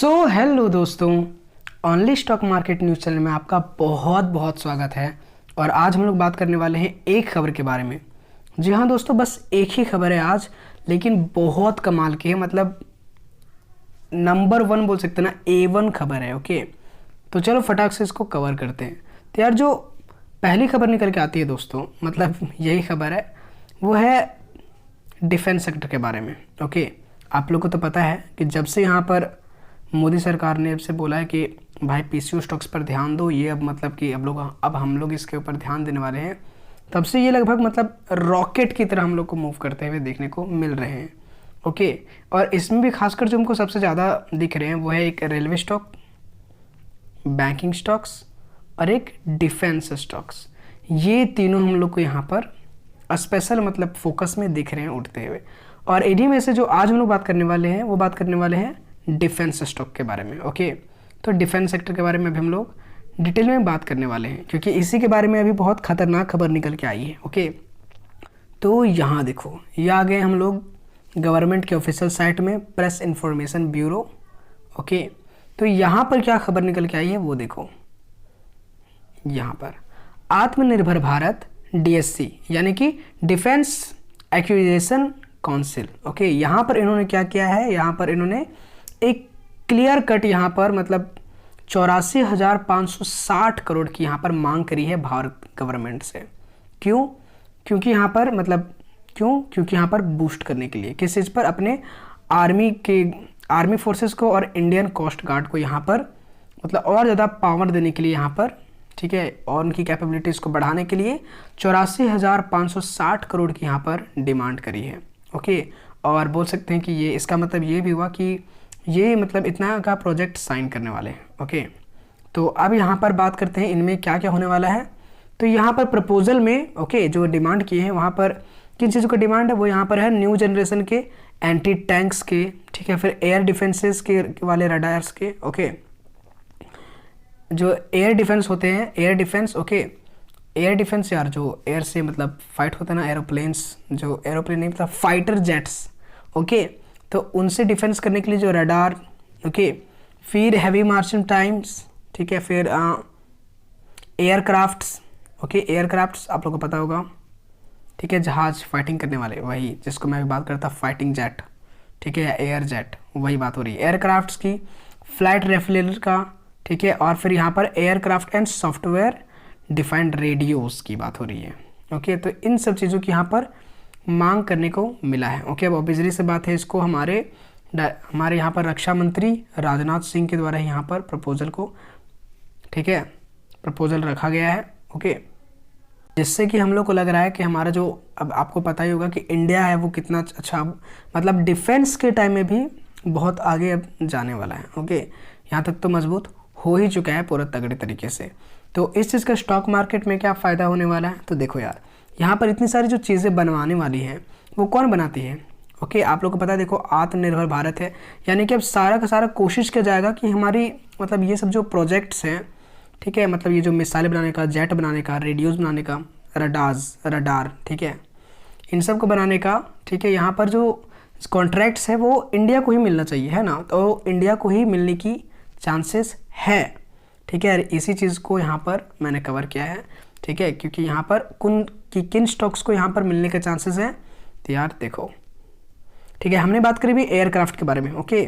Hello दोस्तों, only stock market news channel में आपका बहुत बहुत स्वागत है। और आज हम लोग बात करने वाले हैं एक खबर के बारे में। जी हाँ दोस्तों, बस एक ही खबर है आज, लेकिन बहुत कमाल की है। मतलब नंबर 1 बोल सकते हैं ना, A1 खबर है। ओके, तो चलो फटाक से इसको कवर करते हैं। तो यार, जो पहली खबर निकल के आती है दोस्तों, मतलब यही खबर है, वो है डिफेंस सेक्टर के बारे में। ओके, आप लोग को तो पता है कि जब से यहाँ पर मोदी सरकार ने अब से बोला है कि भाई पीसीओ स्टॉक्स पर ध्यान दो, ये अब मतलब कि अब हम लोग इसके ऊपर ध्यान देने वाले हैं, तब से ये लगभग मतलब रॉकेट की तरह हम लोग को मूव करते हुए देखने को मिल रहे हैं। ओके, और इसमें भी खासकर जो हमको सबसे ज़्यादा दिख रहे हैं वो है एक रेलवे स्टॉक, बैंकिंग स्टॉक्स और एक डिफेंस स्टॉक्स। ये तीनों हम लोग को यहाँ पर स्पेशल मतलब फोकस में दिख रहे हैं उठते हुए। और इन्हीं में से जो आज हम लोग बात करने वाले हैं वो बात करने वाले हैं डिफेंस स्टॉक के बारे में। ओके, तो डिफेंस सेक्टर के बारे में अभी हम लोग डिटेल में बात करने वाले हैं, क्योंकि इसी के बारे में अभी बहुत खतरनाक खबर निकल के आई है। ओके, तो यहाँ देखो, ये आ गए हम लोग गवर्नमेंट के ऑफिशियल साइट में, प्रेस इंफॉर्मेशन ब्यूरो। ओके, तो यहाँ पर क्या खबर निकल के आई है वो देखो। यहाँ पर आत्मनिर्भर भारत DSC यानी कि डिफेंस एक्विजिशन काउंसिल। ओके, यहाँ पर इन्होंने क्या किया है, यहाँ पर इन्होंने एक क्लियर कट यहाँ पर मतलब 84,560 करोड़ की यहाँ पर मांग करी है भारत गवर्नमेंट से। क्यों? क्योंकि यहाँ पर मतलब क्योंकि यहाँ पर बूस्ट करने के लिए किस चीज़ पर, अपने आर्मी फोर्सेस को और इंडियन कोस्ट गार्ड को यहाँ पर मतलब और ज़्यादा पावर देने के लिए यहाँ पर, ठीक है, और उनकी कैपेबिलिटीज़ को बढ़ाने के लिए 84,560 करोड़ की यहाँ पर डिमांड करी है। ओके, और बोल सकते हैं कि ये इसका मतलब ये भी हुआ कि ये मतलब इतना का प्रोजेक्ट साइन करने वाले हैं। ओके, तो अब यहाँ पर बात करते हैं इनमें क्या क्या होने वाला है। तो यहाँ पर प्रपोजल में ओके जो डिमांड किए हैं, वहाँ पर किन चीज़ों का डिमांड है, वो यहाँ पर है न्यू जनरेशन के एंटी टैंक्स के, ठीक है, फिर एयर डिफेंसेस के वाले रडार्स के। ओके, जो एयर डिफेंस होते हैं, air defence. Okay, air defence यार जो एयर से मतलब फाइट होता है ना, एरोप्लेन्स, जो एरोप्लेन नहीं मतलब फाइटर जेट्स। ओके, तो उनसे डिफेंस करने के लिए जो रडार। ओके, फिर हैवी मार्चिंग टाइम्स, ठीक है, फिर एयरक्राफ्ट्स। ओके, एयरक्राफ्ट्स आप लोगों को पता होगा, ठीक है, जहाज फाइटिंग करने वाले, वही जिसको मैं बात करता फाइटिंग जेट, ठीक है, या एयर जेट, वही बात हो रही है एयरक्राफ्ट्स की, फ्लाइट रेफ्रिजरेटर का, ठीक है, और फिर यहाँ पर aircraft and software defined radios की बात हो रही है। ओके, तो इन सब चीज़ों की यहाँ पर मांग करने को मिला है। ओके, अब ऑब्वियसली से बात है, इसको हमारे यहाँ पर रक्षा मंत्री राजनाथ सिंह के द्वारा यहाँ पर प्रपोजल को, ठीक है, प्रपोजल रखा गया है। ओके, जिससे कि हम लोग को लग रहा है कि हमारा जो, अब आपको पता ही होगा कि इंडिया है वो कितना अच्छा मतलब डिफेंस के टाइम में भी बहुत आगे अब जाने वाला है। ओके, यहाँ तक तो मजबूत हो ही चुका है पूरा तगड़े तरीके से। तो इस चीज़ का स्टॉक मार्केट में क्या फ़ायदा होने वाला है, तो देखो यार, यहाँ पर इतनी सारी जो चीज़ें बनवाने वाली हैं वो कौन बनाती है। ओके, आप लोग को पता है, देखो आत्मनिर्भर भारत है, यानी कि अब सारा का सारा कोशिश किया जाएगा कि हमारी मतलब ये सब जो प्रोजेक्ट्स हैं, ठीक है, मतलब ये जो मिसाइल बनाने का, जेट बनाने का, रेडियोज़ बनाने का, रडार, ठीक है, इन सब को बनाने का, ठीक है, यहाँ पर जो कॉन्ट्रैक्ट्स है वो इंडिया को ही मिलना चाहिए, है ना, तो इंडिया को ही मिलने की चांसेस है, ठीक है। इसी चीज़ को यहाँ पर मैंने कवर किया है, ठीक है, क्योंकि यहाँ पर किन स्टॉक्स को यहाँ पर मिलने के चांसेस हैं, तो यार देखो, ठीक है, हमने बात करी भी एयरक्राफ्ट के बारे में। ओके,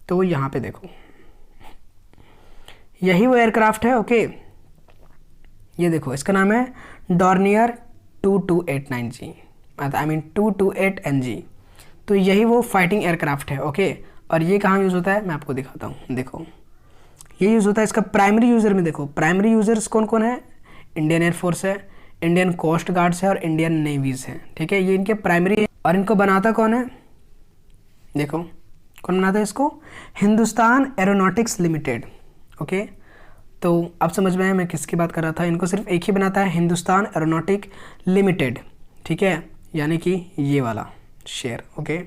तो यहाँ पे देखो, यही वो एयरक्राफ्ट है। ओके, ये देखो, इसका नाम है Dornier 2289G, I mean 228NG। तो यही वो फाइटिंग एयरक्राफ्ट है। ओके, और ये कहाँ यूज़ होता है मैं आपको दिखाता हूँ। देखो, ये यूज़ होता है इसका प्राइमरी यूज़र में। देखो, प्राइमरी यूज़र्स कौन कौन है, इंडियन एयरफोर्स है, इंडियन कोस्ट गार्ड्स है और इंडियन नेवीज़ हैं, ठीक है, ये इनके प्राइमरी है। और इनको बनाता कौन है, देखो कौन बनाता है इसको, हिंदुस्तान एरोनॉटिक्स लिमिटेड। ओके, तो अब समझ में आया मैं किसकी बात कर रहा था। इनको सिर्फ एक ही बनाता है, हिंदुस्तान एरोनॉटिक लिमिटेड, ठीक है, यानी कि ये वाला शेयर। ओके,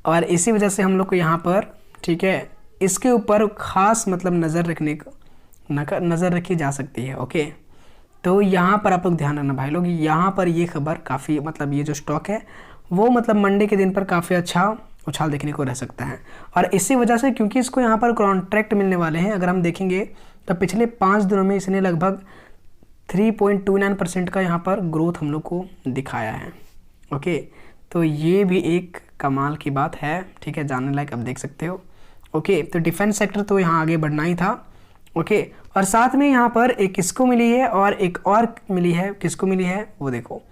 और इसी वजह से हम लोग को यहाँ पर, ठीक है, इसके ऊपर ख़ास मतलब नज़र रखी जा सकती है। ओके, तो यहाँ पर आप लोग ध्यान रखना भाई लोग, यहाँ पर ये खबर काफ़ी मतलब ये जो स्टॉक है वो मतलब मंडे के दिन पर काफ़ी अच्छा उछाल देखने को रह सकता है। और इसी वजह से क्योंकि इसको यहाँ पर कॉन्ट्रैक्ट मिलने वाले हैं, अगर हम देखेंगे तो पिछले 5 दिनों में इसने लगभग 3.29% का यहाँ पर ग्रोथ हम लोग को दिखाया है। ओके, तो ये भी एक कमाल की बात है, ठीक है, जानने लायक, अब देख सकते हो। ओके, तो डिफेंस सेक्टर तो यहाँ आगे बढ़ना ही था। ओके, और साथ में यहाँ पर एक इसको मिली है और एक और मिली है, किसको मिली है वो देखो।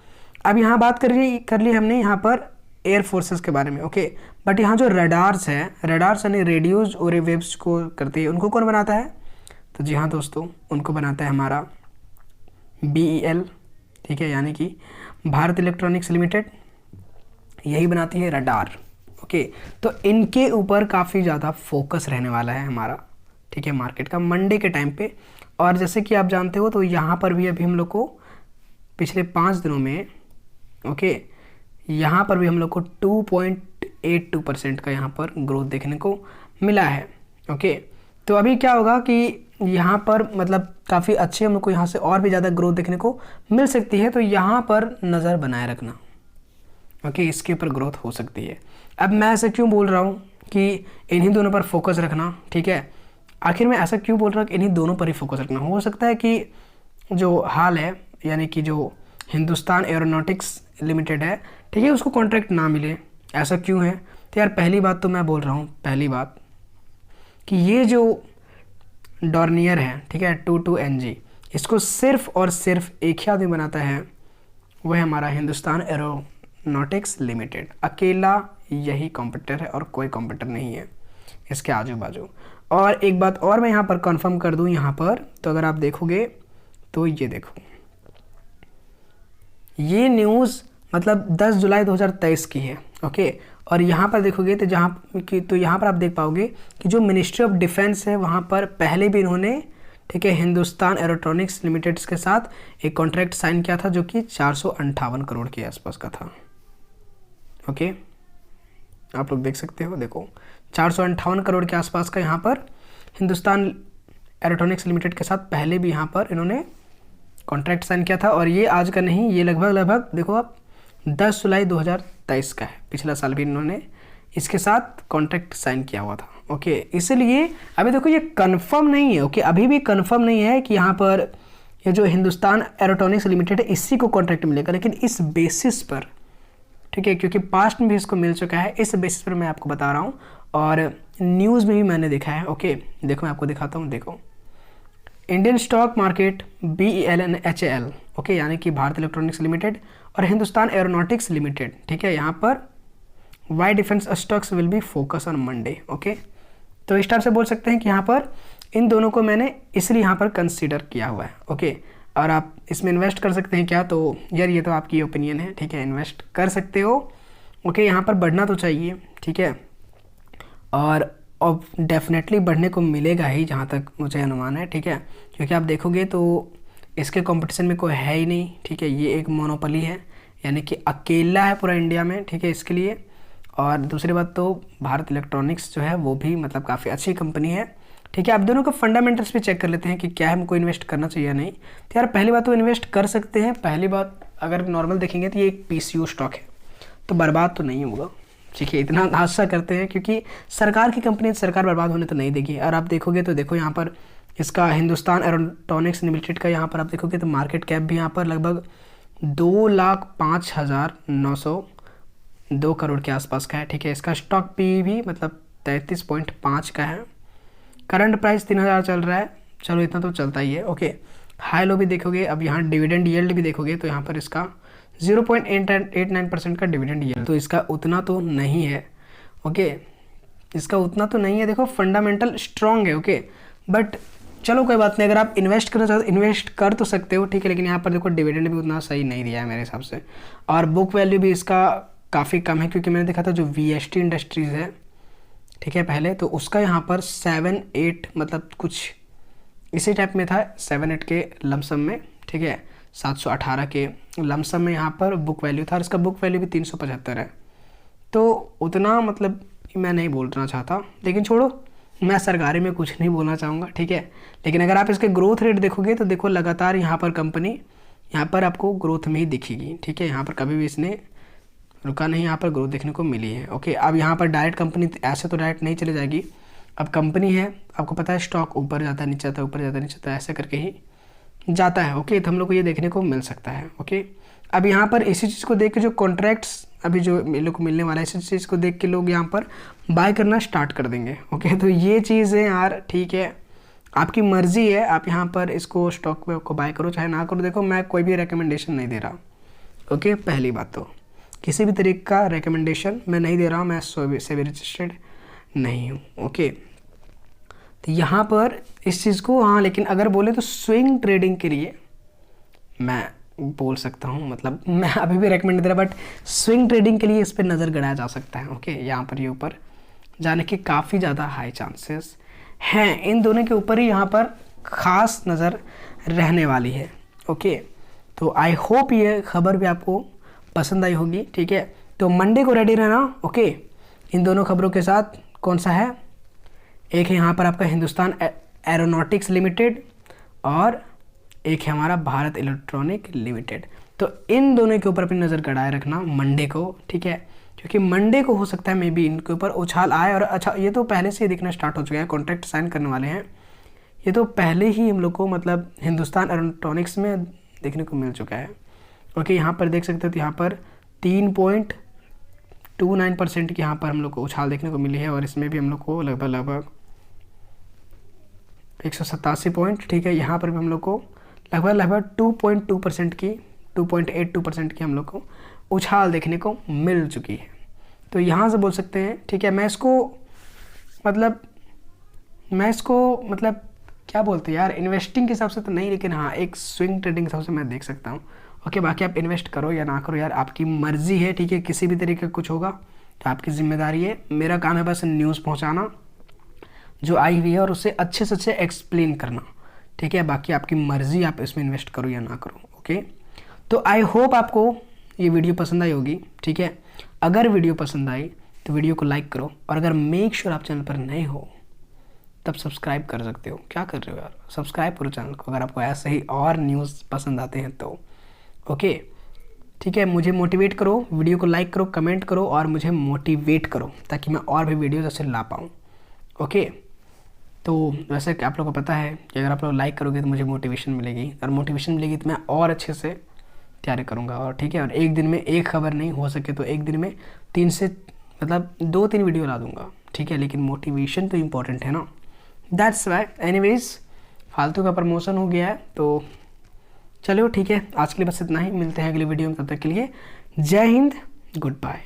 अब यहाँ बात कर ली हमने यहाँ पर एयर फोर्सेस के बारे में। ओके, बट यहाँ जो रडार्स है, रडार्स यानी रेडियोज और वेव्स को करती है, उनको कौन बनाता है? तो जी हाँ दोस्तों, उनको बनाता है हमारा BEL, ठीक है, यानी कि भारत इलेक्ट्रॉनिक्स लिमिटेड, यही बनाती है रडार। ओके, तो इनके ऊपर काफ़ी ज़्यादा फोकस रहने वाला है हमारा, ठीक है, मार्केट का मंडे के टाइम पे। और जैसे कि आप जानते हो तो यहाँ पर भी अभी हम लोग को पिछले 5 दिनों में, ओके, यहाँ पर भी हम लोग को 2.82% का यहाँ पर ग्रोथ देखने को मिला है। ओके, तो अभी क्या होगा कि यहाँ पर मतलब काफ़ी अच्छे हम लोग को यहाँ से और भी ज़्यादा ग्रोथ देखने को मिल सकती है, तो यहाँ पर नज़र बनाए रखना। ओके, इसके ऊपर ग्रोथ हो सकती है। अब मैं ऐसा क्यों बोल रहा हूँ कि इन्हीं दोनों पर फोकस रखना, ठीक है, आखिर मैं ऐसा क्यों बोल रहा हूँ कि इन्हीं दोनों पर ही फोकस रखना? हो सकता है कि जो हाल है, यानी कि जो हिंदुस्तान एरोनॉटिक्स लिमिटेड है, ठीक है, उसको कॉन्ट्रैक्ट ना मिले। ऐसा क्यों है? तो यार पहली बात तो मैं बोल रहा हूँ, पहली बात कि ये जो डॉर्नियर है, ठीक है, 22NG, इसको सिर्फ और सिर्फ एक ही आदमी बनाता है, वह है हमारा हिंदुस्तान एरोनॉटिक्स लिमिटेड। अकेला यही कॉम्पिटिटर है और कोई कॉम्पिटिटर नहीं है इसके आजू बाजू। और एक बात और मैं यहाँ पर कंफर्म कर दूँ यहाँ पर, तो अगर आप देखोगे तो ये देखो, ये न्यूज़ मतलब 10 जुलाई 2023 की है। ओके, और यहाँ पर देखोगे तो यहाँ पर आप देख पाओगे कि जो मिनिस्ट्री ऑफ डिफेंस है वहाँ पर पहले भी इन्होंने, ठीक है, हिंदुस्तान एरोनॉटिक्स लिमिटेड के साथ एक कॉन्ट्रैक्ट साइन किया था जो कि 458 करोड़ के आसपास का था। ओके, आप लोग देख सकते हो, देखो 458 करोड़ के आसपास का यहाँ पर हिंदुस्तान एरोनॉटिक्स लिमिटेड के साथ पहले भी यहाँ पर इन्होंने कॉन्ट्रैक्ट साइन किया था। और ये आज का नहीं, ये लगभग देखो आप 10 जुलाई 2023 का है, पिछला साल भी इन्होंने इसके साथ कॉन्ट्रैक्ट साइन किया हुआ था। ओके, इसलिए अभी देखो ये कंफर्म नहीं है। ओके, अभी भी कंफर्म नहीं है कि यहाँ पर ये जो हिंदुस्तान एरोनॉटिक्स लिमिटेड है इसी को कॉन्ट्रैक्ट मिलेगा, लेकिन इस बेसिस पर, ठीक है, क्योंकि पास्ट में भी इसको मिल चुका है, इस बेसिस पर मैं आपको बता रहा हूँ और न्यूज़ में भी मैंने देखा है। ओके, देखो मैं आपको दिखाता हूँ, देखो Indian stock market BEL and HAL, okay, यानी कि भारत इलेक्ट्रॉनिक्स लिमिटेड और हिंदुस्तान एरोनॉटिक्स लिमिटेड, ठीक है, यहाँ पर why defence stocks will be focus on Monday. Okay, तो इस टाइप से बोल सकते हैं कि यहाँ पर इन दोनों को मैंने इसलिए यहाँ पर कंसीडर किया हुआ है। ओके, और आप इसमें इन्वेस्ट कर सकते हैं क्या? तो यार ये तो आपकी ओपिनियन है, ठीक है, इन्वेस्ट कर सकते हो। ओके, यहाँ पर बढ़ना तो चाहिए, ठीक है, और डेफिनेटली बढ़ने को मिलेगा ही, जहाँ तक मुझे अनुमान है, ठीक है, क्योंकि आप देखोगे तो इसके कंपटीशन में कोई है ही नहीं, ठीक है, ये एक मोनोपोली है, यानी कि अकेला है पूरा इंडिया में, ठीक है, इसके लिए। और दूसरी बात तो भारत इलेक्ट्रॉनिक्स जो है वो भी मतलब काफ़ी अच्छी कंपनी है, ठीक है। आप दोनों का फंडामेंटल्स भी चेक कर लेते हैं कि क्या हमको इन्वेस्ट करना चाहिए या नहीं। तो यार पहली बात तो इन्वेस्ट कर सकते हैं। पहली बात अगर नॉर्मल देखेंगे तो ये एक PSU स्टॉक है, तो बर्बाद तो नहीं होगा, ठीक है, इतना आशा करते हैं, क्योंकि सरकार की कंपनी, सरकार बर्बाद होने तो नहीं देगी। और आप देखोगे तो देखो यहाँ पर इसका हिंदुस्तान एरोनॉटिक्स लिमिटेड का यहाँ पर आप देखोगे तो मार्केट कैप भी यहाँ पर लगभग 2,05,902 करोड़ के आसपास का है, ठीक है। इसका स्टॉक पी भी मतलब 33.5 का है। करंट प्राइस 3,000 चल रहा है, चलो इतना तो चलता ही है। ओके, हाई लो भी देखोगे, अब यहाँ डिविडेंड यील्ड भी देखोगे तो यहाँ पर इसका 0.89% का डिविडेंड यील्ड, तो इसका उतना तो नहीं है। ओके, इसका उतना तो नहीं है। देखो फंडामेंटल स्ट्रॉन्ग है, ओके, बट चलो कोई बात नहीं, अगर आप इन्वेस्ट करना चाहते हो इन्वेस्ट कर तो सकते हो, ठीक है, लेकिन यहाँ पर देखो डिविडेंड भी उतना सही नहीं दिया है मेरे हिसाब से, और बुक वैल्यू भी इसका काफ़ी कम है, क्योंकि मैंने देखा था जो VST इंडस्ट्रीज़ है, ठीक है, पहले तो उसका यहाँ पर 7-8 मतलब कुछ इसी टाइप में था, 7-8 के लमसम में, ठीक है, 718 के लमसम में यहाँ पर बुक वैल्यू था, और इसका बुक वैल्यू भी 375 है। तो उतना मतलब मैं नहीं बोलना चाहता, लेकिन छोड़ो, मैं सरकारी में कुछ नहीं बोलना चाहूँगा, ठीक है। लेकिन अगर आप इसके ग्रोथ रेट देखोगे तो देखो लगातार यहाँ पर कंपनी यहाँ पर आपको ग्रोथ में ही दिखेगी, ठीक है। यहाँ पर कभी भी इसने रुका नहीं, यहाँ पर ग्रोथ देखने को मिली है। ओके, अब यहाँ पर डायरेक्ट कंपनी ऐसे तो डायरेक्ट नहीं चली जाएगी। अब कंपनी है, आपको पता है स्टॉक ऊपर जाता है नीचे आता है, ऊपर जाता है नीचे आता है, ऐसे करके ही जाता है। ओके, तो हम लोग को ये देखने को मिल सकता है। ओके, अब यहाँ पर इसी चीज़ को देख के जो कॉन्ट्रैक्ट्स अभी जो लोग को मिलने वाला है, इसी चीज़ को देख के लोग यहाँ पर बाय करना स्टार्ट कर देंगे। ओके, तो ये चीज़ है यार, ठीक है, आपकी मर्जी है, आप यहाँ पर इसको स्टॉक को बाय करो चाहे ना करो। देखो, मैं कोई भी रिकमेंडेशन नहीं दे रहा। ओके, पहली बात तो किसी भी तरीके का रिकमेंडेशन मैं नहीं दे रहा हूँ, मैं सेबी रजिस्टर्ड नहीं हूँ। ओके, तो यहाँ पर इस चीज़ को, हाँ, लेकिन अगर बोले तो स्विंग ट्रेडिंग के लिए मैं बोल सकता हूँ, मतलब मैं अभी भी रेकमेंड नहीं दे रहा, बट स्विंग ट्रेडिंग के लिए इस पर नज़र गड़ाया जा सकता है। ओके, यहाँ पर ये ऊपर जाने के काफ़ी ज़्यादा हाई चांसेस हैं, इन दोनों के ऊपर ही यहाँ पर ख़ास नज़र रहने वाली है। ओके, तो आई होप ये खबर भी आपको पसंद आई होगी। ठीक है, तो मंडे को रेडी रहना। ओके, इन दोनों खबरों के साथ कौन सा है, एक है यहाँ पर आपका हिंदुस्तान एरोनॉटिक्स लिमिटेड और एक है हमारा भारत इलेक्ट्रॉनिक लिमिटेड। तो इन दोनों के ऊपर अपनी नज़र गड़ाए रखना मंडे को। ठीक है, क्योंकि मंडे को हो सकता है मे बी इनके ऊपर उछाल आए। और अच्छा, ये तो पहले से ही दिखना स्टार्ट हो चुका है, कॉन्ट्रैक्ट साइन करने वाले हैं, ये तो पहले ही हम लोग को मतलब हिंदुस्तान एरोनॉटिक्स में देखने को मिल चुका है। ओके, यहाँ पर देख सकते हो, तो यहाँ पर 3.29% की यहाँ पर हम लोग को उछाल देखने को मिली है, और इसमें भी हम लोग को लगभग 187 पॉइंट। ठीक है, यहाँ पर भी हम लोग को लगभग 2.2% की 2.82% की हम लोग को उछाल देखने को मिल चुकी है। तो यहाँ से बोल सकते हैं, ठीक है, मैं इसको मतलब क्या बोलते हैं यार, इन्वेस्टिंग के हिसाब से तो नहीं, लेकिन हाँ एक स्विंग ट्रेडिंग के हिसाब से मैं देख सकता हूँ। ओके, बाकी आप इन्वेस्ट करो या ना करो यार, आपकी मर्जी है। ठीक है, किसी भी तरीके का कुछ होगा तो आपकी जिम्मेदारी है, मेरा काम है बस न्यूज़ पहुँचाना जो आई हुई है और उसे अच्छे से अच्छे एक्सप्लेन करना। ठीक है, बाकी आपकी मर्जी, आप इसमें इन्वेस्ट करो या ना करो। ओके, तो आई होप आपको ये वीडियो पसंद आई होगी। ठीक है, अगर वीडियो पसंद आई तो वीडियो को लाइक करो, और अगर मेक श्योर आप चैनल पर नए हो तब सब्सक्राइब कर सकते हो। क्या कर रहे हो यार, सब्सक्राइब करो चैनल को अगर आपको ऐसे ही और न्यूज़ पसंद आते हैं तो। ओके, ठीक है, मुझे मोटिवेट करो, वीडियो को लाइक करो, कमेंट करो और मुझे मोटिवेट करो ताकि मैं और भी वीडियोज ऐसे ला पाऊँ। ओके, तो वैसे आप लोगों को पता है कि अगर आप लोग लाइक करोगे तो मुझे मोटिवेशन मिलेगी, और मोटिवेशन मिलेगी तो मैं और अच्छे से तैयारी करूँगा। और ठीक है, और एक दिन में एक खबर नहीं, हो सके तो एक दिन में 2-3 वीडियो ला दूँगा। ठीक है, लेकिन मोटिवेशन तो इम्पॉर्टेंट है ना, दैट्स वाई। एनीवेज, फालतू का प्रमोशन हो गया है, तो चलो ठीक है, आज के लिए बस इतना ही, मिलते हैं अगली वीडियो में, तब तक के लिए जय हिंद, गुड बाय।